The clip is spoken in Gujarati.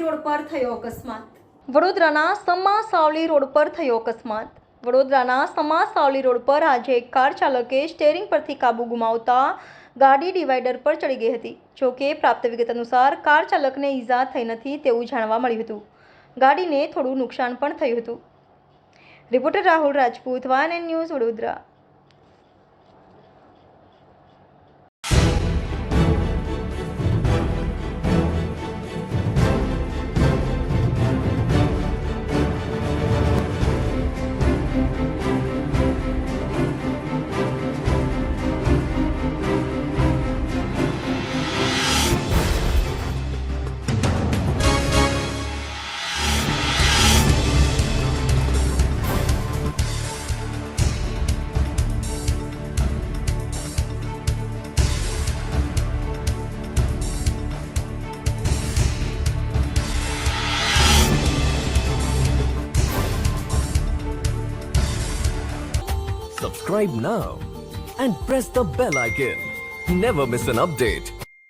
રોડ પર થયો અકસ્માત. વડોદરાના સમા સાવલી રોડ પર થયો અકસ્માત. વડોદરાના સમા સાવલી રોડ પર આજે એક કાર ચાલકે સ્ટેરિંગ પરથી કાબુ ગુમાવતા ગાડી ડિવાઈડર પર ચડી ગઈ હતી. જોકે પ્રાપ્ત વિગત અનુસાર કાર ચાલકને ઈજા થઈ નથી તેવું જાણવા મળ્યું હતું. ગાડીને થોડું નુકસાન પણ થયું હતું. Reporter Rahul Rajput, YNN news, Vadodara. Subscribe now and press the bell icon. Never miss an update.